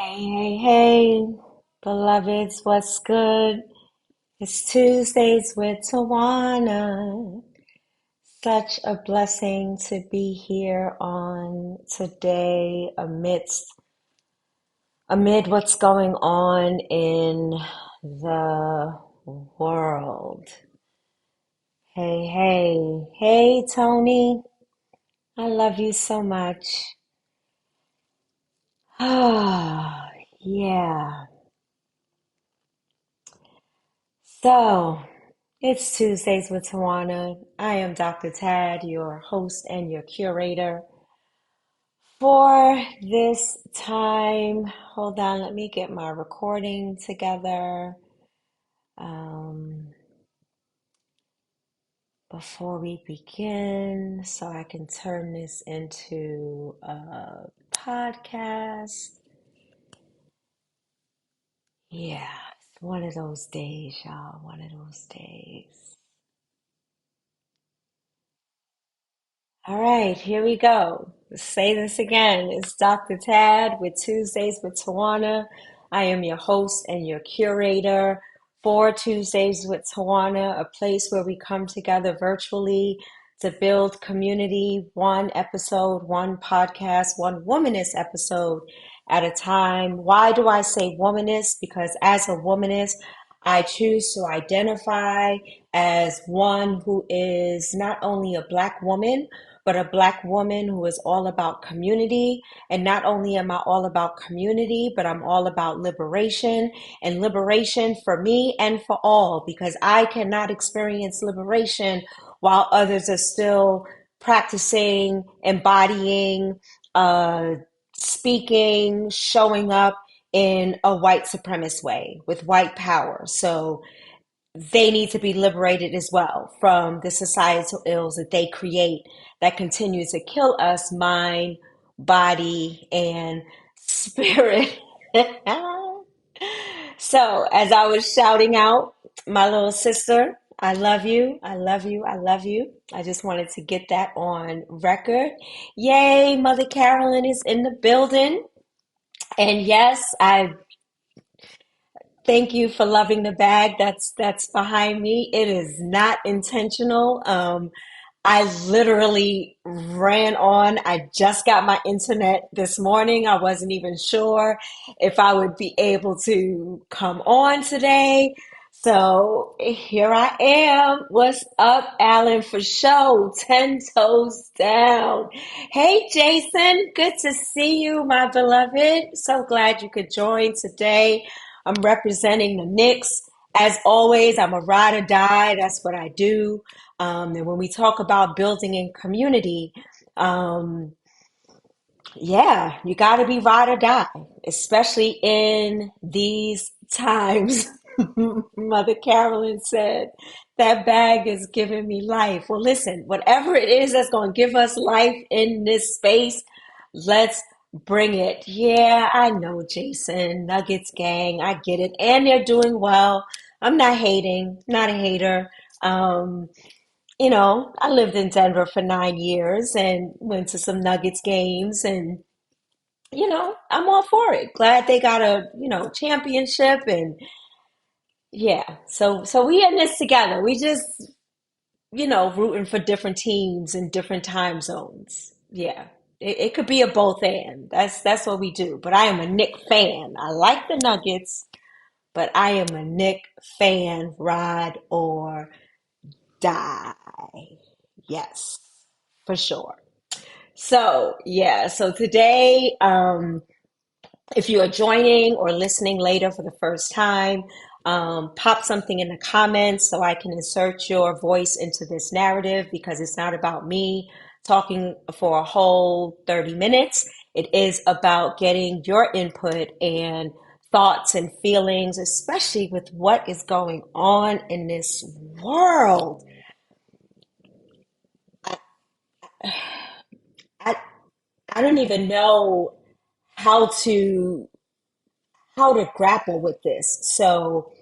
Hey, beloveds, what's good? It's Tuesdays with Tawana. Such a blessing to be here on today amid what's going on in the world. Hey, Tony. I love you so much. Ah, yeah. So, it's Tuesdays with Tawana. I am Dr. Tad, your host and your curator for this time. Hold on, let me get my recording together um, before we begin so I can turn this into a podcast. Yeah, it's one of those days, y'all. One of those days. All right, here we go. Let's say this again. It's Dr. Tad with Tuesdays with Tawana. I am your host and your curator for Tuesdays with Tawana, a place where we come together virtually to build community, one episode, one podcast, one womanist episode at a time. Why do I say womanist? Because as a womanist, I choose to identify as one who is not only a Black woman, but a Black woman who is all about community. And not only am I all about community, but I'm all about liberation and liberation for me and for all, because I cannot experience liberation while others are still practicing, embodying, uh, speaking, showing up in a white supremacist way with white power. So they need to be liberated as well from the societal ills that they create that continue to kill us, mind, body, and spirit. So, as I was shouting out, my little sister, I love you, I love you, I love you. I just wanted to get that on record. Yay, Mother Carolyn is in the building. And yes, I thank you for loving the bag that's behind me. It is not intentional. I literally ran on. I just got my internet this morning. I wasn't even sure if I would be able to come on today. So here I am. What's up, Alan? For show, 10 toes down. Hey, Jason. Good to see you, my beloved. So glad you could join today. I'm representing the Knicks. As always, I'm a ride or die. That's what I do. And when we talk about building in community, um, yeah, you got to be ride or die, especially in these times. Mother Carolyn said, that bag is giving me life. Well, listen, whatever it is that's going to give us life in this space, let's bring it. Yeah, I know, Jason, Nuggets gang, I get it. And they're doing well. I'm not hating, not a hater. Um, I lived in Denver for 9 years and went to some Nuggets games, and I'm all for it. Glad they got a, championship, and yeah. So we in this together. We just, rooting for different teams in different time zones. Yeah. It could be a both and. That's what we do. But I am a Nick fan. I like the Nuggets, but I am a Nick fan, ride or die. Yes, for sure. So, yeah, so today, if you are joining or listening later for the first time, pop something in the comments so I can insert your voice into this narrative, because it's not about me talking for a whole 30 minutes. It is about getting your input and thoughts and feelings, especially with what is going on in this world. I, I don't even know how to how to grapple with this. So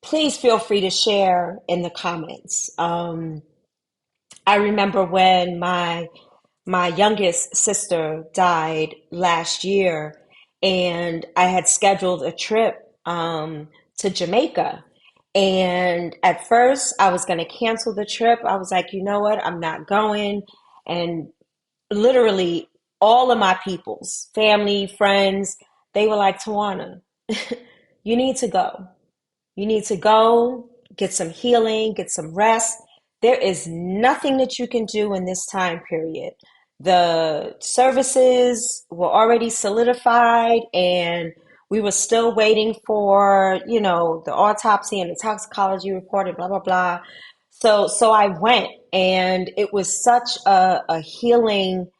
please feel free to share in the comments. I remember when my youngest sister died last year, and I had scheduled a trip to Jamaica. And at first, I was going to cancel the trip. I was like, you know what? I'm not going. And literally, all of my peoples, family, friends, they were like, Tawana, you need to go. You need to go get some healing, get some rest. There is nothing that you can do in this time period. The services were already solidified, and we were still waiting for, the autopsy and the toxicology report and blah, blah, blah. So I went, and it was such a healing,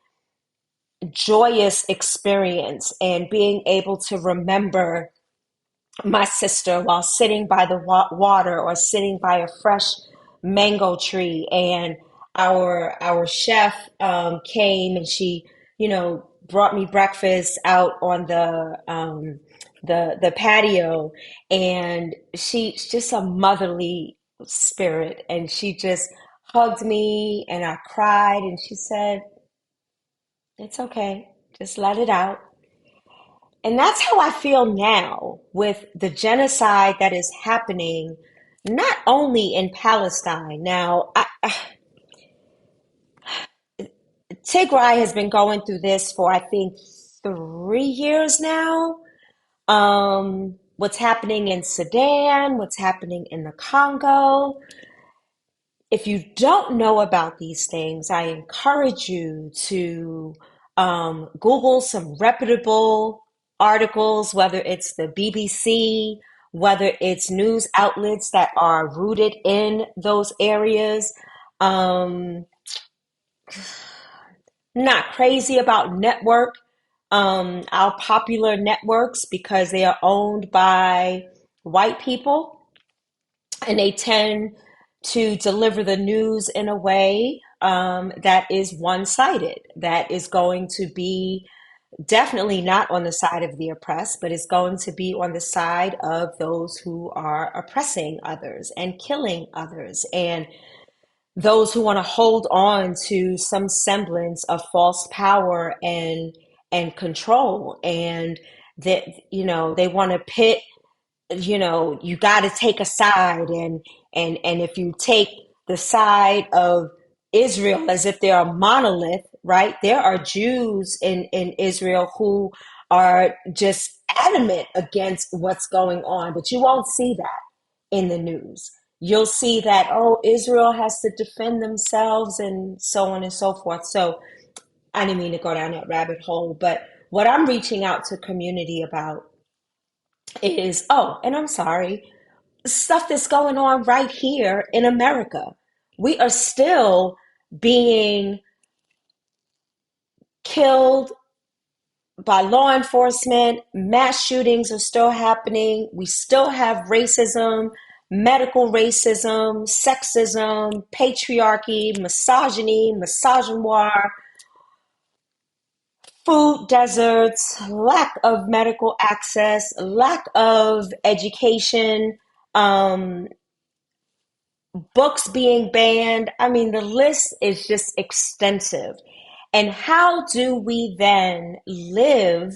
joyous experience, and being able to remember my sister while sitting by the water or sitting by a fresh mango tree. And our chef came, and she brought me breakfast out on the patio. And she's just a motherly spirit, and she just hugged me, and I cried, and she said, it's okay, just let it out. And that's how I feel now with the genocide that is happening, not only in Palestine. Now, Tigray has been going through this for, I think, 3 years now. What's happening in Sudan, what's happening in the Congo. If you don't know about these things, I encourage you to Google some reputable articles, whether it's the BBC, whether it's news outlets that are rooted in those areas. Um, Not crazy about our popular networks, because they are owned by white people, and they tend to deliver the news in a way that is one-sided, that is going to be definitely not on the side of the oppressed, but is going to be on the side of those who are oppressing others and killing others, and those who want to hold on to some semblance of false power and control. And that, they want to pit, you got to take a side, and if you take the side of Israel as if they're a monolith, right? There are Jews in Israel who are just adamant against what's going on, but you won't see that in the news. You'll see that, oh, Israel has to defend themselves and so on and so forth. So I didn't mean to go down that rabbit hole, but what I'm reaching out to community about is, oh, and I'm sorry, stuff that's going on right here in America. We are still being killed by law enforcement. Mass shootings are still happening. We still have racism, medical racism, sexism, patriarchy, misogyny, misogynoir, food deserts, lack of medical access, lack of education, um, books being banned. I mean, the list is just extensive. And how do we then live?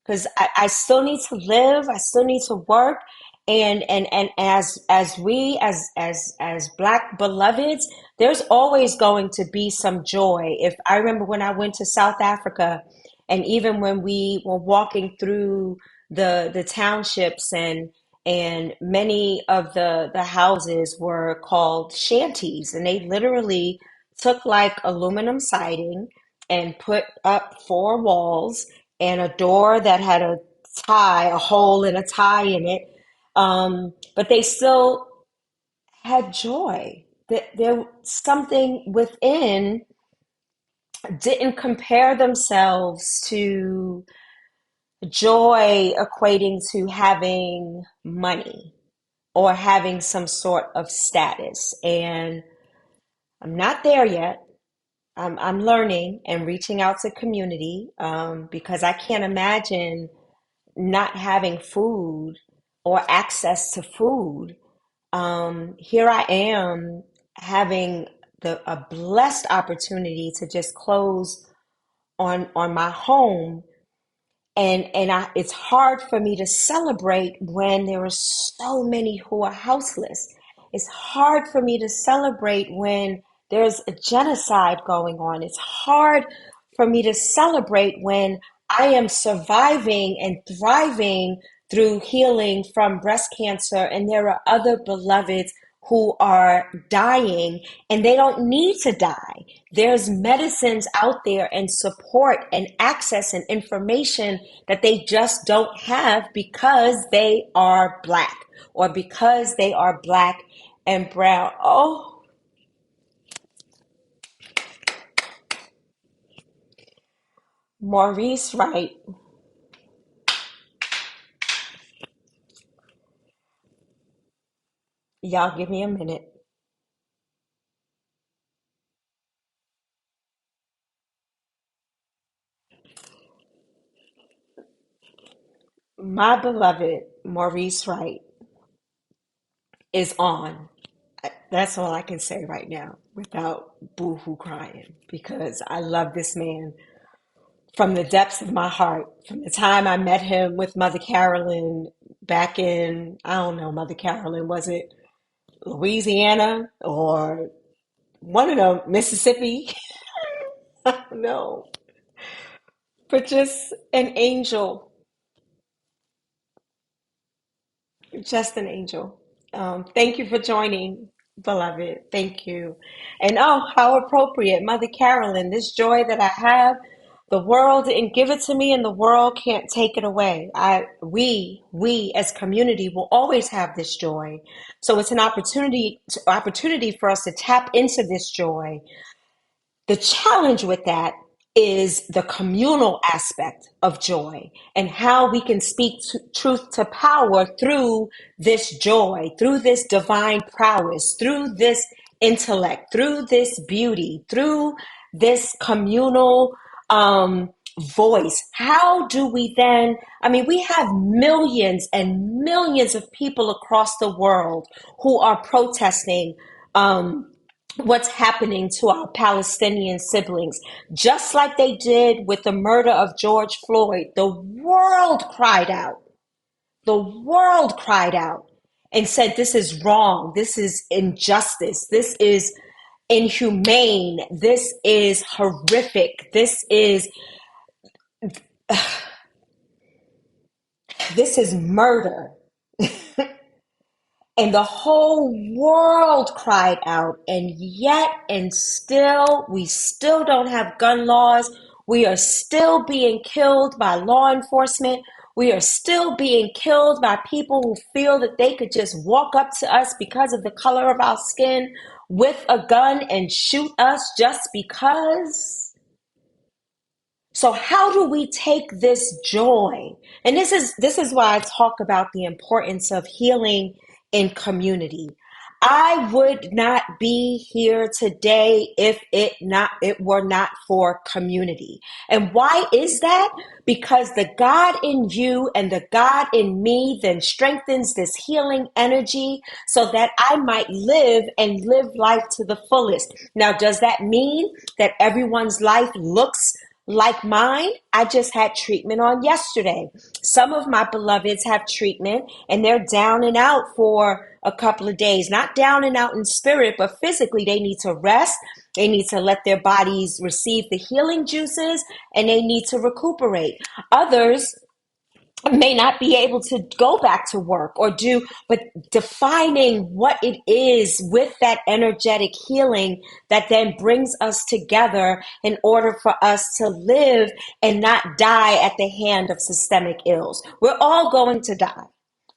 Because I still need to live, I still need to work, and as we as Black beloveds, there's always going to be some joy. If I remember when I went to South Africa, and even when we were walking through the townships, and many of the houses were called shanties, and they literally took like aluminum siding and put up four walls and a door that had a hole and a tie in it. But they still had joy. That there something within didn't compare themselves to joy equating to having money or having some sort of status. And I'm not there yet. I'm learning and reaching out to community, because I can't imagine not having food or access to food. Here I am having a blessed opportunity to just close on my home, It's hard for me to celebrate when there are so many who are houseless. It's hard for me to celebrate when there's a genocide going on. It's hard for me to celebrate when I am surviving and thriving through healing from breast cancer, and there are other beloveds who are dying and they don't need to die. There's medicines out there and support and access and information that they just don't have because they are Black or because they are Black and brown. Oh, Maurice Wright. Y'all give me a minute. My beloved Maurice Wright is on. That's all I can say right now without boo-hoo crying because I love this man from the depths of my heart. From the time I met him with Mother Carolyn back in, I don't know, Mother Carolyn, was it Louisiana or one of them, Mississippi? I don't know. But just an angel, just an angel. Thank you for joining, beloved. Thank you. And oh, how appropriate, Mother Carolyn, this joy that I have, the world didn't give it to me and the world can't take it away. We as community will always have this joy. So it's an opportunity for us to tap into this joy. The challenge with that is the communal aspect of joy and how we can speak truth to power through this joy, through this divine prowess, through this intellect, through this beauty, through this communal voice. How do we then? I mean, we have millions and millions of people across the world who are protesting. What's happening to our Palestinian siblings, just like they did with the murder of George Floyd. The world cried out. The world cried out and said, this is wrong. This is injustice. This is inhumane. This is horrific. This is murder. And the whole world cried out, and yet and still, we still don't have gun laws. We are still being killed by law enforcement. We are still being killed by people who feel that they could just walk up to us because of the color of our skin with a gun and shoot us just because. So how do we take this joy? And this is why I talk about the importance of healing in community. I would not be here today if it were not for community. And why is that? Because the God in you and the God in me then strengthens this healing energy so that I might live and live life to the fullest. Now, does that mean that everyone's life looks like mine? I just had treatment on yesterday. Some of my beloveds have treatment and they're down and out for a couple of days. Not down and out in spirit, but physically they need to rest. They need to let their bodies receive the healing juices and they need to recuperate. Others may not be able to go back to work or do, but defining what it is with that energetic healing that then brings us together in order for us to live and not die at the hand of systemic ills. We're all going to die.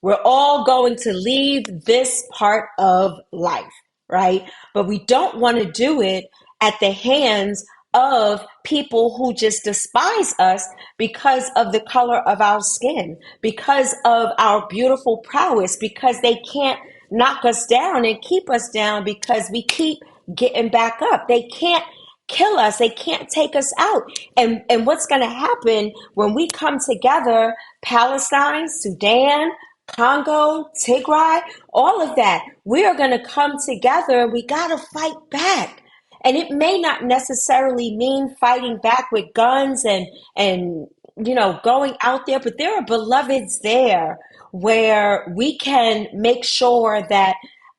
We're all going to leave this part of life, right? But we don't want to do it at the hands of people who just despise us because of the color of our skin, because of our beautiful prowess, because they can't knock us down and keep us down because we keep getting back up. They can't kill us. They can't take us out. And what's going to happen when we come together, Palestine, Sudan, Congo, Tigray, all of that, we are going to come together and we got to fight back. And it may not necessarily mean fighting back with guns and going out there, but there are beloveds there where we can make sure that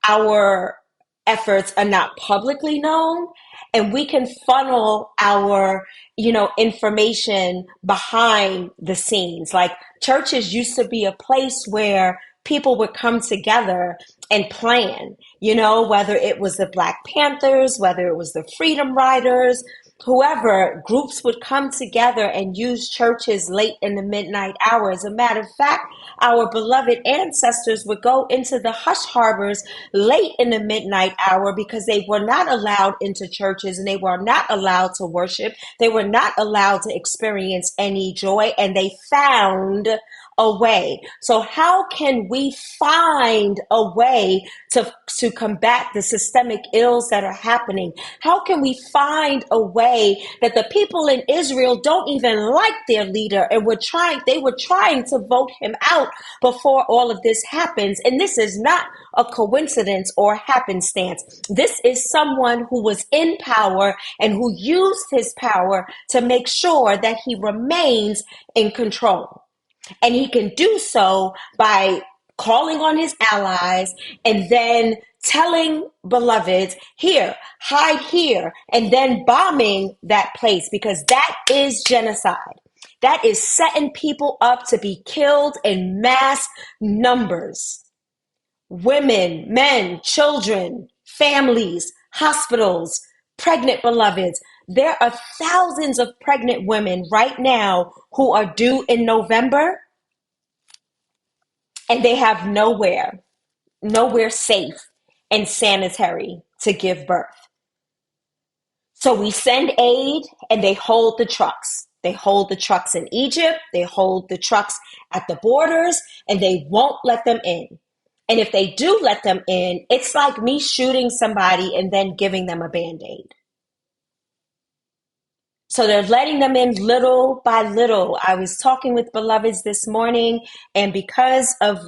our efforts are not publicly known, and we can funnel our information behind the scenes. Like, churches used to be a place where people would come together and plan, whether it was the Black Panthers, whether it was the Freedom Riders, whoever, groups would come together and use churches late in the midnight hour. As a matter of fact, our beloved ancestors would go into the hush harbors late in the midnight hour because they were not allowed into churches, and they were not allowed to worship. They were not allowed to experience any joy, and they found a way. So how can we find a way to combat the systemic ills that are happening? How can we find a way that the people in Israel don't even like their leader, and they were trying to vote him out before all of this happens? And this is not a coincidence or happenstance. This is someone who was in power and who used his power to make sure that he remains in control. And he can do so by calling on his allies and then telling beloveds, here, hide here, and then bombing that place, because that is genocide. That is setting people up to be killed in mass numbers. Women, men, children, families, hospitals, pregnant beloveds. There are thousands of pregnant women right now who are due in November, and they have nowhere safe and sanitary to give birth. So we send aid, and they hold the trucks. They hold the trucks in Egypt. They hold the trucks at the borders, and they won't let them in. And if they do let them in, it's like me shooting somebody and then giving them a Band-Aid. So they're letting them in little by little. I was talking with beloveds this morning, and because of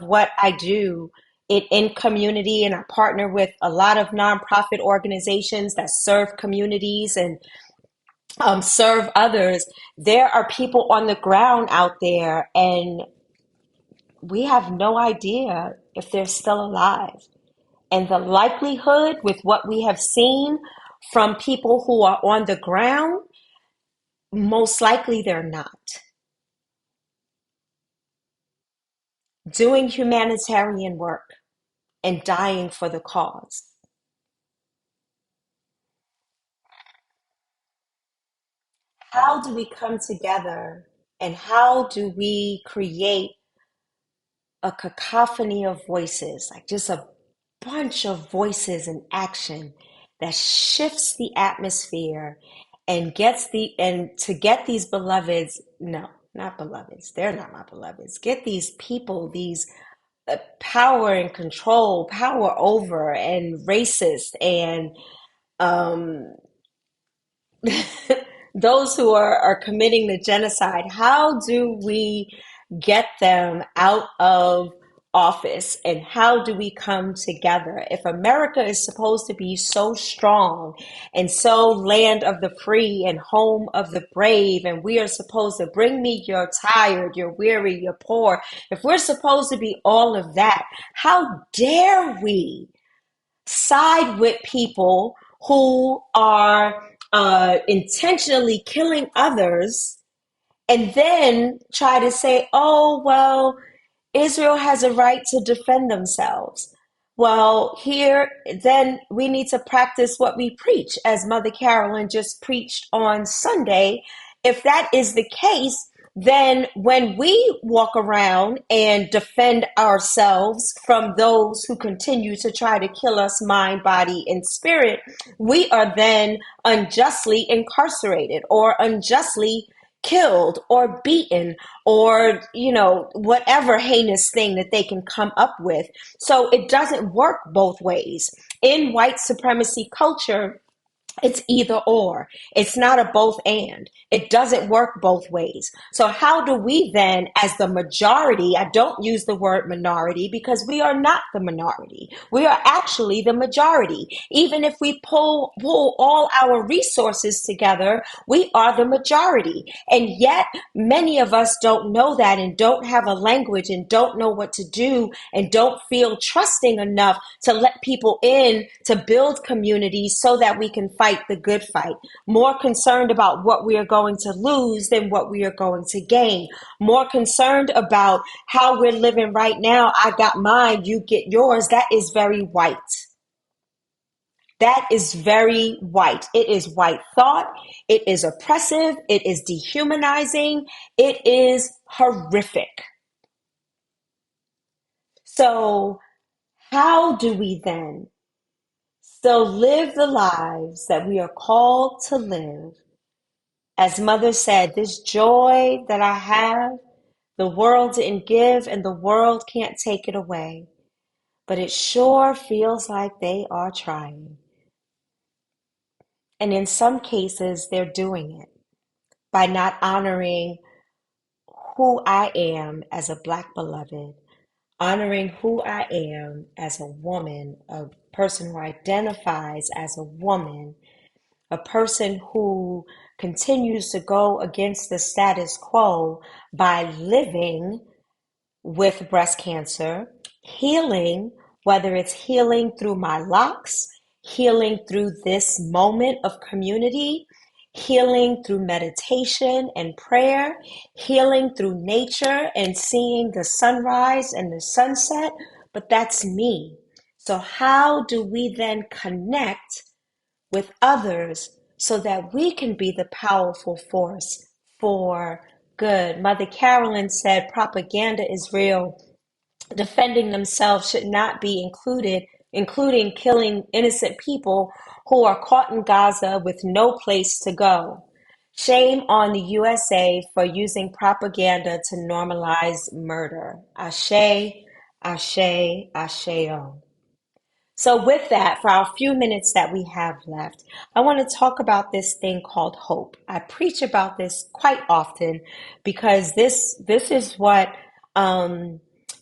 what I do in community, and I partner with a lot of nonprofit organizations that serve communities and serve others, there are people on the ground out there, and we have no idea if they're still alive. And the likelihood, with what we have seen from people who are on the ground, most likely they're not. Doing humanitarian work and dying for the cause. How do we come together, and how do we create a cacophony of voices, like just a bunch of voices in action that shifts the atmosphere and to get these beloveds, no, not beloveds, they're not my beloveds, get these people, these power and control, power over, and racist, and um, those who are committing the genocide, how do we get them out of office, and how do we come together? If America is supposed to be so strong and so land of the free and home of the brave, and we are supposed to bring me you're tired, you're weary, you're poor, if we're supposed to be all of that, how dare we side with people who are intentionally killing others, and then try to say, oh, well, Israel has a right to defend themselves. Well, here, then we need to practice what we preach, as Mother Carolyn just preached on Sunday. If that is the case, then when we walk around and defend ourselves from those who continue to try to kill us mind, body, and spirit, we are then unjustly incarcerated or unjustly killed or beaten, or whatever heinous thing that they can come up with. So it doesn't work both ways. In white supremacy culture, It's either or. It's not a both and. It doesn't work both ways. So how do we then, as the majority, I don't use the word minority because we are not the minority. We are actually the majority. Even if we pull all our resources together, we are the majority. And yet many of us don't know that and don't have a language and don't know what to do and don't feel trusting enough to let people in to build communities so that we can fight the good fight. More concerned about what we are going to lose than what we are going to gain. More concerned about how we're living right now. I got mine, you get yours. That is very white. That is very white. It is white thought. It is oppressive. It is dehumanizing. It is horrific. So, how do we then still live the lives that we are called to live? As Mother said, this joy that I have, the world didn't give and the world can't take it away. But it sure feels like they are trying. And in some cases, they're doing it by not honoring who I am as a Black beloved, honoring who I am as a woman, a person who identifies as a woman, a person who continues to go against the status quo by living with breast cancer, healing, whether it's healing through my locks, healing through this moment of community, healing through meditation and prayer, healing through nature and seeing the sunrise and the sunset. But that's me. So, how do we then connect with others so that we can be the powerful force for good? Mother Carolyn said propaganda is real. Defending themselves should not be included, including killing innocent people who are caught in Gaza with no place to go. Shame on the USA for using propaganda to normalize murder. Ashe, ashe, asheo. So, with that, for our few minutes that we have left, I want to talk about this thing called hope. I preach about this quite often because this is what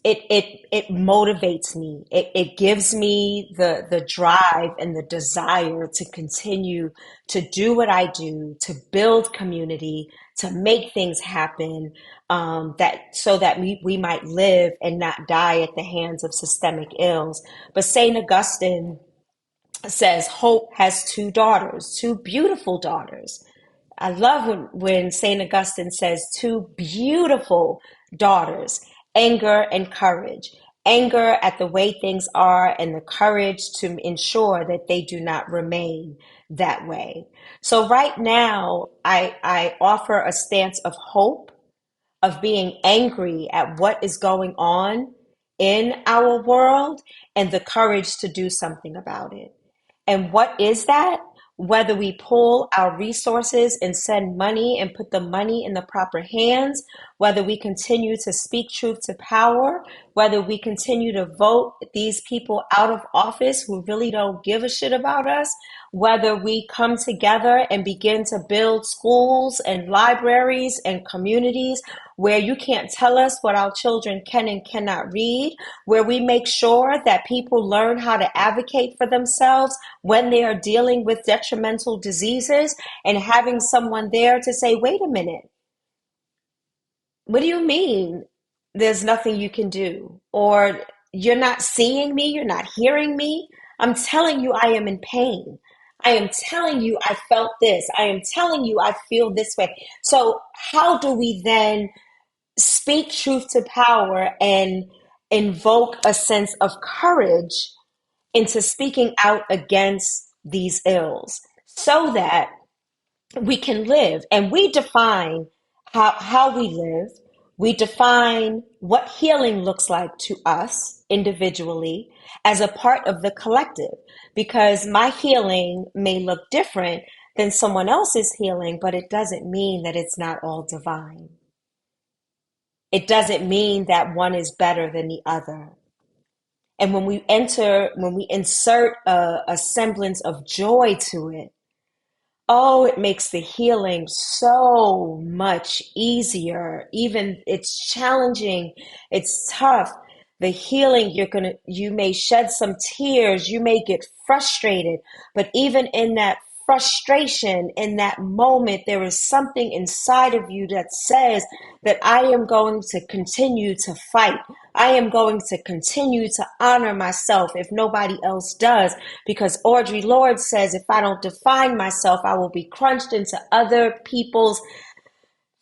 it motivates me. It gives me the drive and the desire to continue to do what I do, to build community, to make things happen, that so that we might live and not die at the hands of systemic ills. But Saint Augustine says hope has two daughters, two beautiful daughters. I love when St. Augustine says two beautiful daughters, anger and courage. Anger at the way things are and the courage to ensure that they do not remain that way. So right now, I offer a stance of hope, of being angry at what is going on in our world and the courage to do something about it. And what is that? Whether we pull our resources and send money and put the money in the proper hands, whether we continue to speak truth to power, whether we continue to vote these people out of office who really don't give a shit about us, whether we come together and begin to build schools and libraries and communities where you can't tell us what our children can and cannot read, where we make sure that people learn how to advocate for themselves when they are dealing with detrimental diseases, and having someone there to say, wait a minute, what do you mean there's nothing you can do? Or you're not seeing me, you're not hearing me. I'm telling you, I am in pain. I am telling you, I felt this. I am telling you, I feel this way. So, how do we then speak truth to power and invoke a sense of courage into speaking out against these ills so that we can live? And we define how we live. We define what healing looks like to us individually as a part of the collective, because my healing may look different than someone else's healing, but it doesn't mean that it's not all divine. It doesn't mean that one is better than the other. And when we insert a semblance of joy to it, Oh, it makes the healing so much easier. Even it's challenging, it's tough. The healing, you may shed some tears, you may get frustrated, but even in that frustration, in that moment, there is something inside of you that says that I am going to continue to fight. I am going to continue to honor myself if nobody else does. Because Audre Lorde says, if I don't define myself, I will be crunched into other people's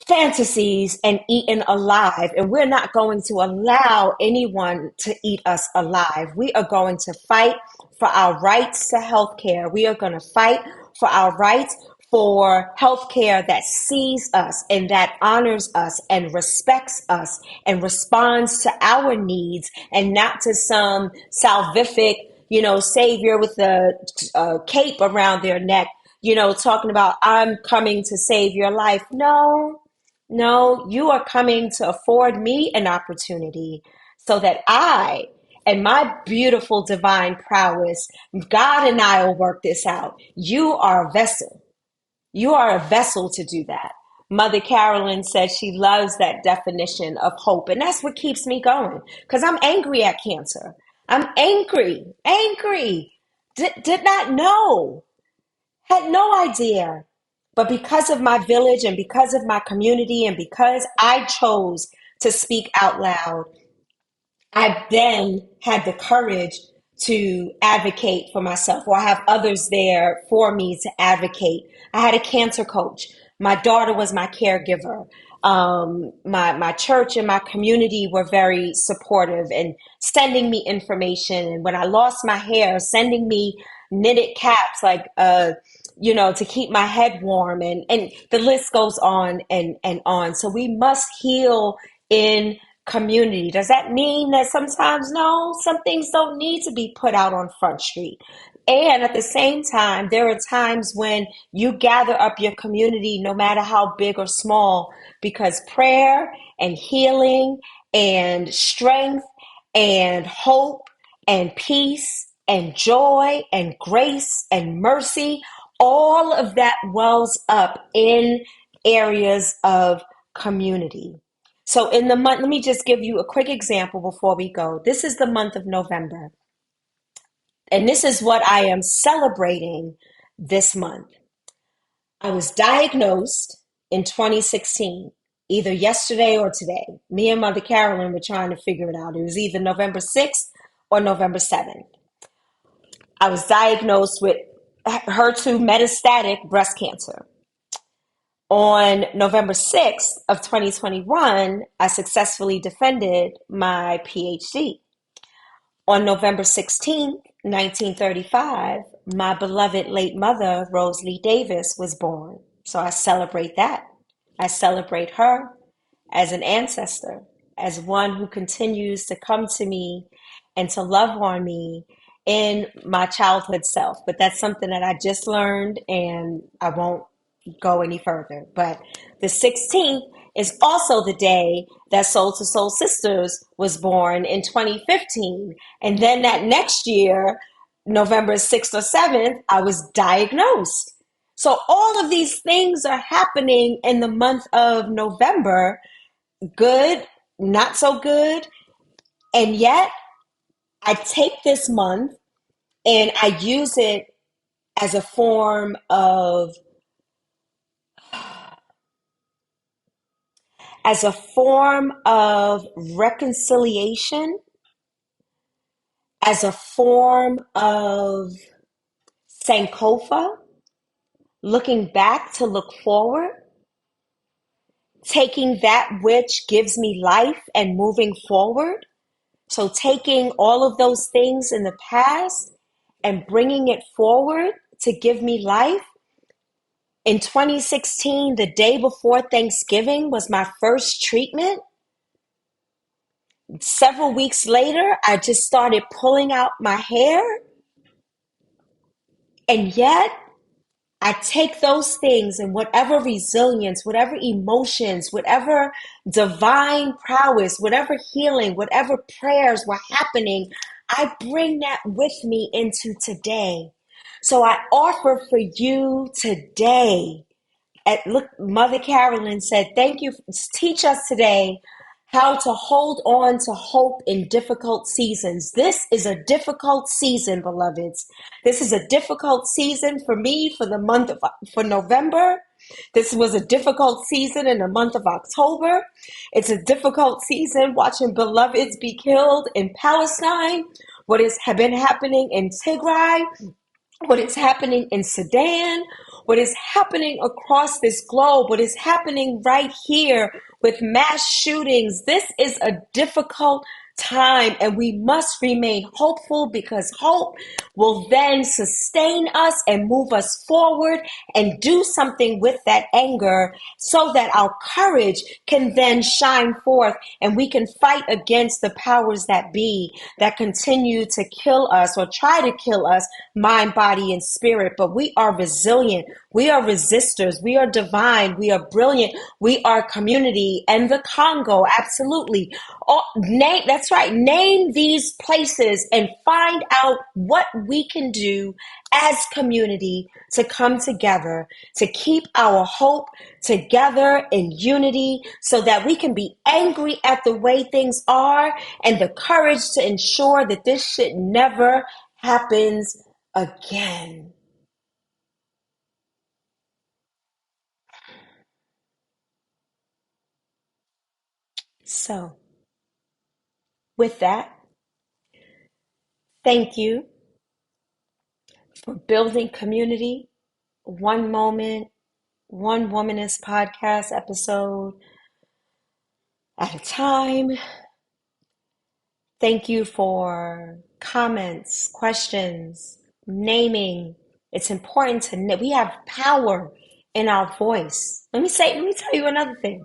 fantasies and eaten alive. And we're not going to allow anyone to eat us alive. We are going to fight for our rights to health care. We are going to fight for our rights for health care that sees us and that honors us and respects us and responds to our needs and not to some salvific, savior with a cape around their neck, talking about, I'm coming to save your life. No, no, you are coming to afford me an opportunity so that I and my beautiful divine prowess, God and I will work this out. You are a vessel. You are a vessel to do that. Mother Carolyn says she loves that definition of hope. And that's what keeps me going because I'm angry at cancer. I'm angry, angry. Did not know. Had no idea. But because of my village and because of my community and because I chose to speak out loud, I then had the courage to advocate for myself, or I have others there for me to advocate. I had a cancer coach. My daughter was my caregiver. My church and my community were very supportive and sending me information. And when I lost my hair, sending me knitted caps, like to keep my head warm, and the list goes on and on. So we must heal in community. Does that mean that sometimes, no, some things don't need to be put out on Front Street? And at the same time, there are times when you gather up your community, no matter how big or small, because prayer and healing and strength and hope and peace and joy and grace and mercy, all of that wells up in areas of community. So in the month, let me just give you a quick example before we go. This is the month of November, and this is what I am celebrating this month. I was diagnosed in 2016, either yesterday or today. Me and Mother Carolyn were trying to figure it out. It was either November 6th or November 7th. I was diagnosed with HER2 metastatic breast cancer. On November 6th of 2021, I successfully defended my PhD. On November 16th, 1935, my beloved late mother, Rose Lee Davis, was born. So I celebrate that. I celebrate her as an ancestor, as one who continues to come to me and to love on me in my childhood self. But that's something that I just learned and I won't go any further. But the 16th is also the day that Soul to Soul Sisters was born in 2015. And then that next year, November 6th or 7th, I was diagnosed. So all of these things are happening in the month of November, good, not so good. And yet I take this month and I use it as a form of reconciliation, as a form of Sankofa, looking back to look forward, taking that which gives me life and moving forward. So taking all of those things in the past and bringing it forward to give me life. In 2016, the day before Thanksgiving was my first treatment. Several weeks later, I just started pulling out my hair. And yet, I take those things and whatever resilience, whatever emotions, whatever divine prowess, whatever healing, whatever prayers were happening, I bring that with me into today. So I offer for you today. Look, Mother Carolyn said, thank you. Teach us today how to hold on to hope in difficult seasons. This is a difficult season, beloveds. This is a difficult season for me for November. This was a difficult season in the month of October. It's a difficult season watching beloveds be killed in Palestine. What has been happening in Tigray, what is happening in Sudan, what is happening across this globe, what is happening right here with mass shootings. This is a difficult time, and we must remain hopeful, because hope will then sustain us and move us forward and do something with that anger, so that our courage can then shine forth and we can fight against the powers that be that continue to kill us or try to kill us, mind, body, and spirit. But we are resilient. We are resistors. We are divine. We are brilliant. We are community. And the Congo, absolutely. That's right. Name these places and find out what we can do as community to come together, to keep our hope together in unity, so that we can be angry at the way things are and the courage to ensure that this shit never happens again. So, with that, thank you for building community, one moment, one Womanist podcast episode at a time. Thank you for comments, questions, naming. It's important to we have power in our voice. Let me tell you another thing.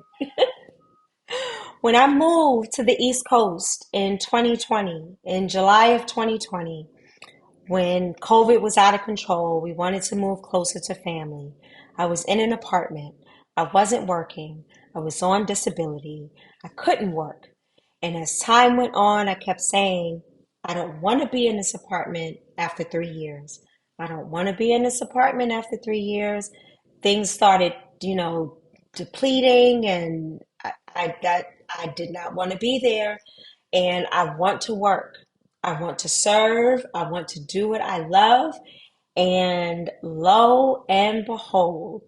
When I moved to the East Coast in 2020, in July of 2020, when COVID was out of control, we wanted to move closer to family. I was in an apartment. I wasn't working. I was on disability. I couldn't work. And as time went on, I kept saying, I don't want to be in this apartment after 3 years. I don't want to be in this apartment after 3 years. Things started, depleting, and I did not want to be there. And I want to work. I want to serve. I want to do what I love. And lo and behold,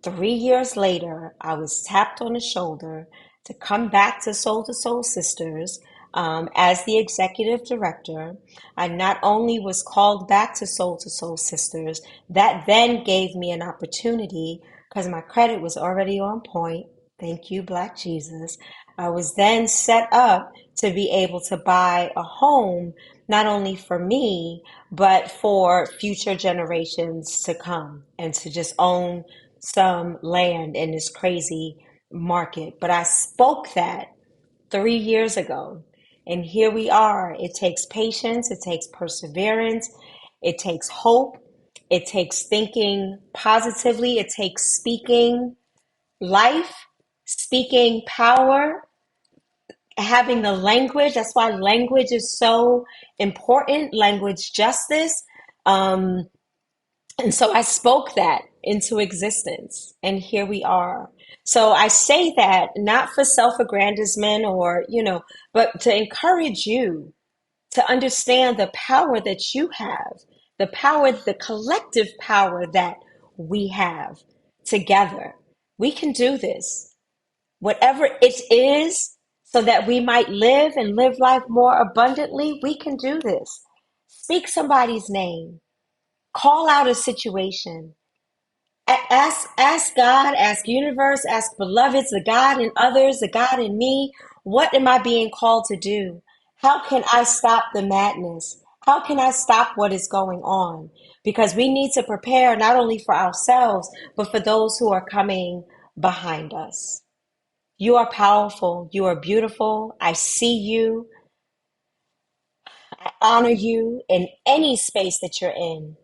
3 years later, I was tapped on the shoulder to come back to Soul Sisters as the executive director. I not only was called back to Soul Sisters, that then gave me an opportunity, because my credit was already on point. Thank you, Black Jesus. I was then set up to be able to buy a home, not only for me, but for future generations to come, and to just own some land in this crazy market. But I spoke that 3 years ago, and here we are. It takes patience, it takes perseverance, it takes hope, it takes thinking positively, it takes speaking life, speaking power, having the language. That's why language is so important, language justice. Um, and so I spoke that into existence, and here we are. So I say that not for self-aggrandizement or, but to encourage you to understand the power that you have, the power, the collective power that we have together. We can do this, whatever it is, so that we might live and live life more abundantly. We can do this. Speak somebody's name, call out a situation. Ask God, ask universe, ask beloveds, the God in others, the God in me. What am I being called to do? How can I stop the madness? How can I stop what is going on? Because we need to prepare not only for ourselves, but for those who are coming behind us. You are powerful. You are beautiful. I see you. I honor you in any space that you're in.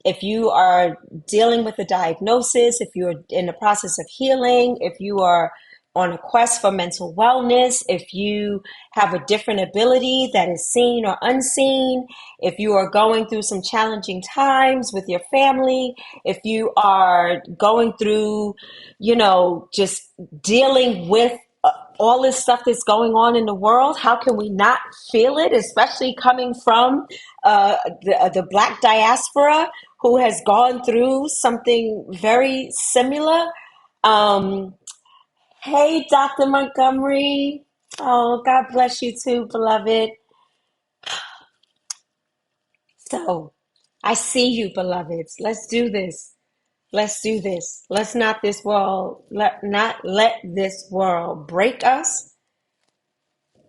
If you are dealing with a diagnosis, if you're in the process of healing, if you are on a quest for mental wellness, if you have a different ability that is seen or unseen, if you are going through some challenging times with your family, if you are going through, just dealing with all this stuff that's going on in the world, how can we not feel it, especially coming from the Black diaspora who has gone through something very similar? Um, Hey, Dr. Montgomery. Oh, God bless you too, beloved. So, I see you, beloveds. Let's do this. Let's do this. Let's not this world not let this world break us,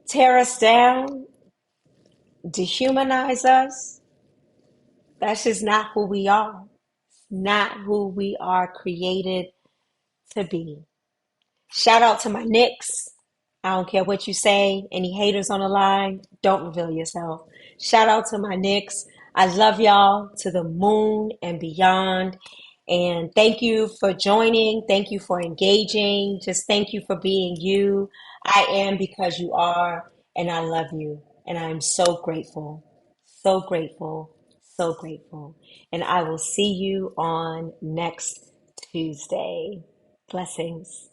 tear us down, dehumanize us. That's just not who we are. Not who we are created to be. Shout out to my Knicks. I don't care what you say. Any haters on the line, don't reveal yourself. Shout out to my Knicks. I love y'all to the moon and beyond. And thank you for joining. Thank you for engaging. Just thank you for being you. I am because you are, and I love you. And I am so grateful. So grateful. So grateful. And I will see you on next Tuesday. Blessings.